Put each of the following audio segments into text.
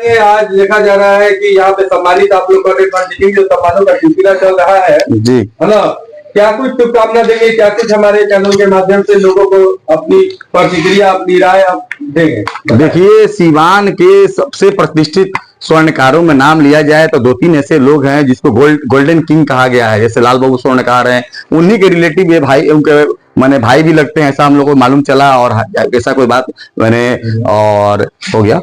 जानेंगे। आज देखा जा रहा है कि यहाँ पे सम्मानित आप लोग कर रहे, जो सम्मानों का सिलसिला चल रहा है जी, है ना, क्या कुछ शुभकामना देंगे, क्या कुछ हमारे चैनल के माध्यम से लोगों को अपनी प्रतिक्रिया, अपनी राय आप देंगे? देखिए, सीवान के सबसे प्रतिष्ठित स्वर्णकारों में नाम लिया जाए तो दो तीन ऐसे लोग हैं जिसको गोल्डन किंग कहा गया है। जैसे लाल बाबू स्वर्णकार हैं, उन्हीं के रिलेटिव ये भाई, उनके मैंने भाई भी लगते हैं, ऐसा हम लोग को मालूम चला। और ऐसा कोई बात मैंने और हो गया।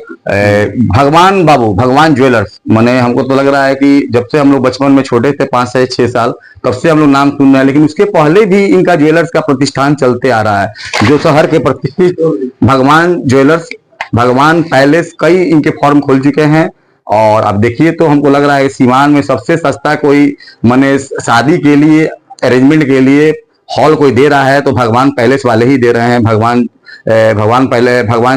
भगवान बाबू, भगवान ज्वेलर्स, मैंने हमको तो लग रहा है कि जब से हम लोग बचपन में छोटे थे, 5 से 6 साल, तब से हम लोग नाम सुन रहे हैं। लेकिन उसके पहले भी इनका ज्वेलर्स का प्रतिष्ठान चलते आ रहा है, जो शहर के प्रतिष्ठित भगवान ज्वेलर्स, भगवान पैलेस, कई इनके फॉर्म खोल चुके हैं। और अब देखिए तो हमको लग रहा है सीवान में सबसे सस्ता कोई माने शादी के लिए, अरेंजमेंट के लिए हॉल कोई दे रहा है तो भगवान पैलेस वाले ही दे रहे हैं। भगवान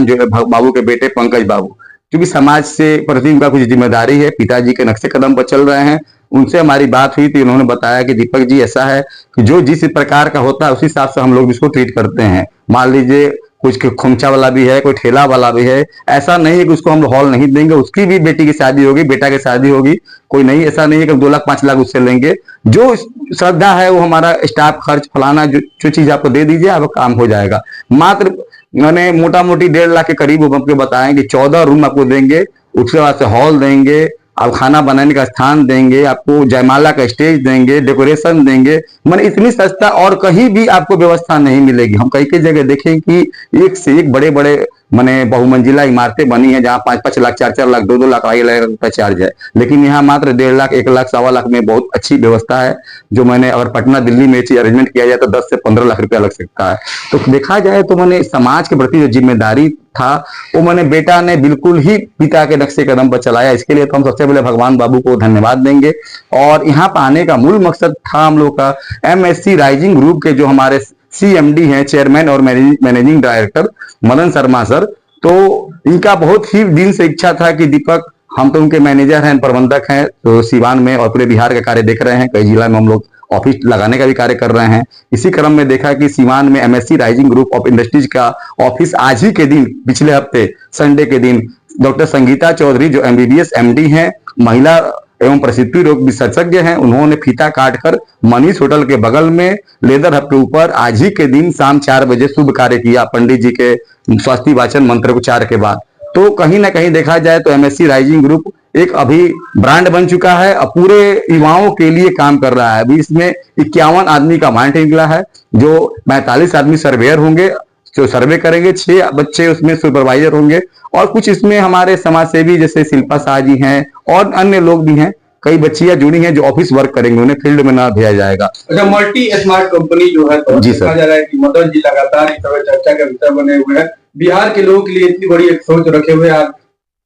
जो है बाबू के बेटे पंकज बाबू, क्योंकि समाज से प्रति उनका कुछ जिम्मेदारी है, पिताजी के नक्शे कदम पर चल रहे हैं। उनसे हमारी बात हुई थी, उन्होंने बताया कि दीपक जी ऐसा है कि जो जिस प्रकार का होता है उसी हिसाब से हम लोग इसको ट्रीट करते हैं। मान लीजिए कुछ खुमचा वाला भी है, कोई ठेला वाला भी है, ऐसा नहीं है कि उसको हम हॉल नहीं देंगे। उसकी भी बेटी की शादी होगी, बेटा की शादी होगी, कोई नहीं, ऐसा नहीं है कि 2 लाख 5 लाख उससे लेंगे। जो श्रद्धा है वो हमारा स्टाफ खर्च फलाना जो चीज आपको दे दीजिए, आपका काम हो जाएगा। मात्र मैंने मोटा मोटी 1.5 लाख के करीब आपको बताएं कि 14 रूम आपको देंगे, उसके बाद से हॉल देंगे, आप खाना बनाने का स्थान देंगे, आपको जयमाला का स्टेज देंगे, डेकोरेशन देंगे। मैंने इतनी सस्ता और कहीं भी आपको व्यवस्था नहीं मिलेगी। हम कई कई जगह देखें कि एक से एक बड़े बड़े मैंने बहुमंजिला इमारतें बनी है जहां 5-5 लाख, 4-4 लाख, 2-2 लाख, 2.5 लाख रुपया चार्ज है। लेकिन यहाँ मात्र 1.5 लाख, 1 लाख, 1.25 लाख में बहुत अच्छी व्यवस्था है। जो मैंने अगर पटना दिल्ली में चीज अरेंजमेंट किया जाए तो 10 से 15 लाख रुपया लग सकता है। तो देखा जाए तो मैंने समाज के प्रति जो जिम्मेदारी था वो मैंने बेटा ने बिल्कुल ही पिता के नक्शे कदम पर चलाया। इसके लिए तो हम सबसे पहले भगवान बाबू को धन्यवाद देंगे। और यहाँ पर आने का मूल मकसद था हम लोग का MSC राइजिंग ग्रुप के जो हमारे CMD हैं, चेयरमैन और managing director Madan Sharma sir, तो इनका बहुत ही दिन से इच्छा था कि दीपक, हम तो उनके मैनेजर हैं, प्रबंधक हैं, तो सीवान में और पूरे बिहार का कार्य देख रहे हैं, कई जिला में हम लोग ऑफिस लगाने का भी कार्य कर रहे हैं। इसी क्रम में देखा कि सीवान में MSC rising group of industries का ऑफिस आज ही के दिन, पिछले हफ्ते संडे के दिन, डॉक्टर संगीता चौधरी जो MBBS MD हैं, महिला एवं प्रसूति रोग विशेषज्ञ हैं, उन्होंने फीता काटकर मनीष होटल के बगल में लेदर हब के ऊपर आज ही के दिन शाम 4 बजे शुभ कार्य किया, पंडित जी के स्वास्थ्य वाचन मंत्रोच्चार के बाद। तो कहीं ना कहीं देखा जाए तो MSC राइजिंग ग्रुप एक अभी ब्रांड बन चुका है और पूरे युवाओं के लिए काम कर रहा है। अभी इसमें 51 आदमी का माइंड निकला है, जो 45 आदमी सर्वेयर होंगे जो सर्वे करेंगे, 6 बच्चे उसमें सुपरवाइजर होंगे, और कुछ इसमें हमारे समाज सेवी जैसे शिल्पा शाह जी हैं और अन्य लोग भी हैं। कई बच्चियां जुड़ी हैं जो ऑफिस वर्क करेंगे, उन्हें फील्ड में ना भेजा जाएगा। अच्छा, मल्टी स्मार्ट कंपनी जो है, तो देखा जा रहा है कि मदन जी लगातार इस तरह चर्चा का विषय बने हुए हैं। बिहार के लोगों के लिए इतनी बड़ी एक सोच रखे हुए हैं।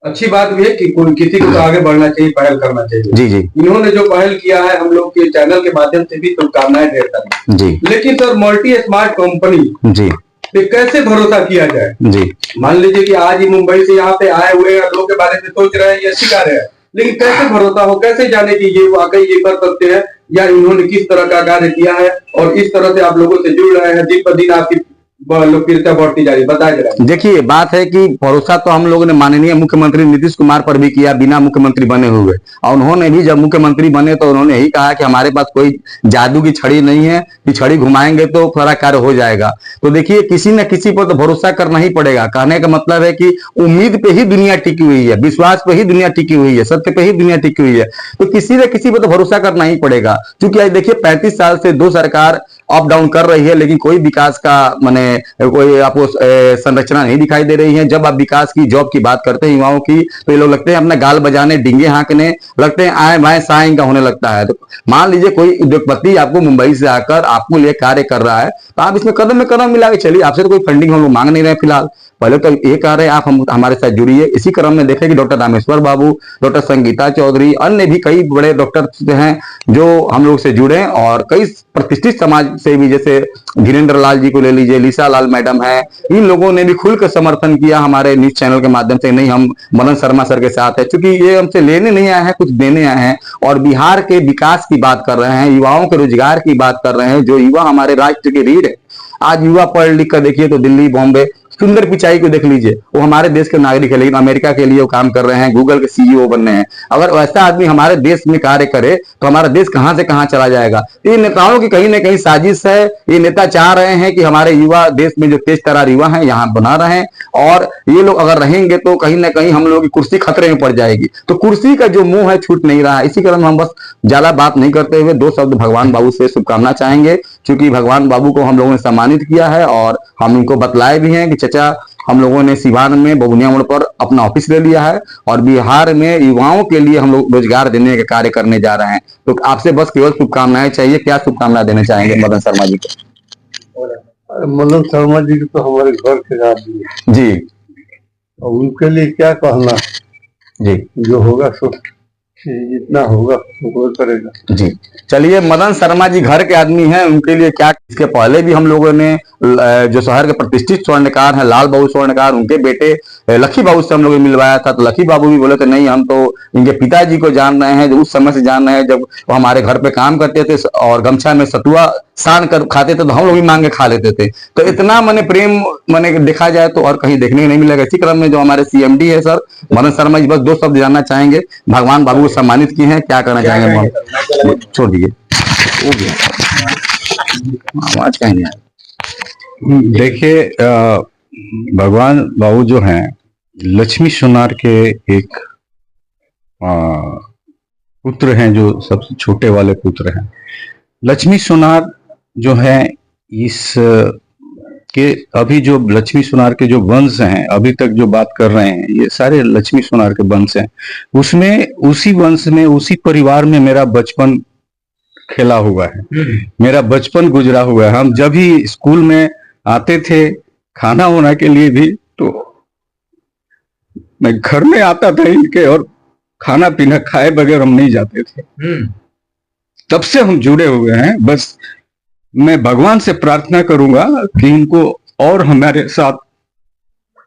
अच्छी बात भी है कि किसी को तो आगे बढ़ना चाहिए, पहल करना चाहिए। जी जी, इन्होंने जो पहल किया है, हम लोग के चैनल के माध्यम से भी शुभकामनाएं देता है जी। लेकिन सर, मल्टी स्मार्ट कंपनी जी पे कैसे भरोसा किया जाए जी? मान लीजिए कि आज ही मुंबई से यहाँ पे आए हुए लोगों के बारे में सोच रहे हैं, ये अच्छी कार्य है, लेकिन कैसे भरोसा हो, कैसे जाने कि ये वाकई ये कर सकते हैं, या इन्होंने किस तरह का कार्य किया है और इस तरह से आप लोगों से जुड़ रहे हैं, दिन पर दिन आपकी लोकप्रियता बढ़ती जा रही है, बताया जा रहा है। देखिए, बात है कि भरोसा तो हम लोगों ने माननीय मुख्यमंत्री नीतीश कुमार पर भी किया, बिना मुख्यमंत्री बने हुए। और उन्होंने भी जब मुख्यमंत्री बने तो उन्होंने यही कहा कि हमारे पास कोई जादू की छड़ी नहीं है कि छड़ी घुमाएंगे तो सारा कार्य हो जाएगा। तो देखिए, किसी न किसी पर तो भरोसा करना ही पड़ेगा। कहने का मतलब है कि उम्मीद पे ही दुनिया टिकी हुई है, विश्वास पे ही दुनिया टिकी हुई है, सत्य पे ही दुनिया टिकी हुई है। तो किसी न किसी पर तो भरोसा करना ही पड़ेगा। क्योंकि आज देखिए, 35 साल से 2 सरकार अप डाउन कर रही है, लेकिन कोई विकास का माने कोई आपको संरचना नहीं दिखाई दे रही है। जब आप विकास की, जॉब की बात करते हैं युवाओं की, तो ये लोग लगते हैं अपना गाल बजाने, डिंगे हाँकने लगते हैं, आए बाएं साएं का होने लगता है। तो मान लीजिए कोई उद्योगपति आपको मुंबई से आकर आपको लिए कार्य कर रहा है, तो आप इसमें कदम में कदम मिला के चलिए। आपसे तो कोई फंडिंग हम लोग मांग नहीं रहे फिलहाल, पहले तो ये कह रहे हैं आप हमारे साथ जुड़िए। इसी क्रम में देखें कि डॉक्टर रामेश्वर बाबू, डॉक्टर संगीता चौधरी, अन्य भी कई बड़े डॉक्टर हैं जो हम लोग से जुड़े, और कई प्रतिष्ठित समाज से भी, जैसे धीरेन्द्र लाल जी को ले लीजिए, लीसा लाल मैडम है, इन लोगों ने भी खुलकर समर्थन किया हमारे न्यूज चैनल के माध्यम से। नहीं, हम मदन शर्मा सर के साथ है, क्योंकि ये हमसे लेने नहीं आए हैं, कुछ देने आए हैं। और बिहार के विकास की बात कर रहे हैं, युवाओं के रोजगार की बात कर रहे हैं। जो युवा हमारे राष्ट्र की रीढ़ है। आज युवा पढ़ लिख कर देखिए तो दिल्ली, बॉम्बे सुंदर पिचाई को देख लीजिए, वो हमारे देश के नागरिक है लेकिन अमेरिका के लिए वो काम कर रहे हैं, गूगल के सीईओ बन रहे हैं। अगर वैसा आदमी हमारे देश में कार्य करे तो हमारा देश कहां से कहां चला जाएगा। ये नेताओं की कहीं ना कहीं साजिश है। ये नेता चाह रहे हैं कि हमारे युवा, देश में जो तेज तरार युवा है यहाँ बना रहे, और ये लोग अगर रहेंगे तो कहीं ना कहीं हम लोगों की कुर्सी खतरे में पड़ जाएगी। तो कुर्सी का जो मुंह है छूट नहीं रहा है। इसी कारण हम बस ज्यादा बात नहीं करते हुए 2 शब्द भगवान बाबू से शुभकामना चाहेंगे, क्योंकि भगवान बाबू को हम लोगों ने सम्मानित किया है और हम इनको बतलाए भी हैं कि चचा हम लोगों ने सिवान में बबुनिया मोड़ पर अपना ऑफिस ले लिया है और बिहार में युवाओं के लिए हम लोग रोजगार देने का कार्य करने जा रहे हैं। तो आपसे बस केवल शुभकामनाएं चाहिए। क्या शुभकामनाएं देना चाहेंगे मदन शर्मा जी को? मदन शर्मा जी तो हमारे घर के आदमी है जी, और उनके लिए क्या कहना जी, जो होगा सो जितना होगा वो करेगा जी। चलिए, मदन शर्मा जी घर के आदमी हैं, उनके लिए क्या। इसके पहले भी हम लोगों ने जो शहर के प्रतिष्ठित स्वर्णकार हैं लाल बाबू स्वर्णकार, उनके बेटे लखी बाबू से हम लोगों ने मिलवाया था। तो लखी बाबू भी बोले थे नहीं, हम तो इनके पिताजी को जान रहे हैं, जो उस समय से जान रहे हैं जब वो हमारे घर पे काम करते थे और गमछा में सतुआ सान कर खाते थे तो हम लोग भी मांग के खा लेते थे। तो इतना मैंने प्रेम मैंने देखा जाए तो और कहीं देखने को नहीं मिलेगा। इसी क्रम में जो हमारे सीएमडी है सर मदन शर्मा जी, बस 2 शब्द जानना चाहेंगे। भगवान बाबू को सम्मानित किए हैं, क्या करना चाहेंगे? छोड़ दीजिए, आवाज कहीं नहीं आया। देखिए, भगवान बाबू जो हैं लक्ष्मी सोनार के एक पुत्र हैं, जो सबसे छोटे वाले पुत्र हैं। लक्ष्मी सोनार जो है इस के अभी जो लक्ष्मी सोनार के जो वंश हैं, अभी तक जो बात कर रहे हैं, ये सारे लक्ष्मी सोनार के वंश हैं। उसमें उसी वंश में उसी परिवार में मेरा बचपन खेला हुआ है, मेरा बचपन गुजरा हुआ है। हम जब भी स्कूल में आते थे खाना होने के लिए भी, तो मैं घर में आता था इनके और खाना पीना खाए बगैर हम नहीं जाते थे। तब से हम जुड़े हुए हैं। बस मैं भगवान से प्रार्थना करूंगा कि इनको और हमारे साथ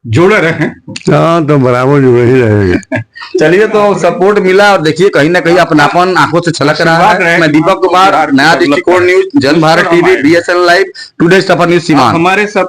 जुड़े रहें। हाँ, तो बराबर जुड़े ही रहेंगे। चलिए, तो सपोर्ट मिला और देखिए कहीं ना कहीं अपनापन आंखों से छलक रहा है। मैं दीपक कुमार, नया दृष्टिकोण news, Jan Bharat TV, BSN live, today Safar news, Siwan. हमारे साथ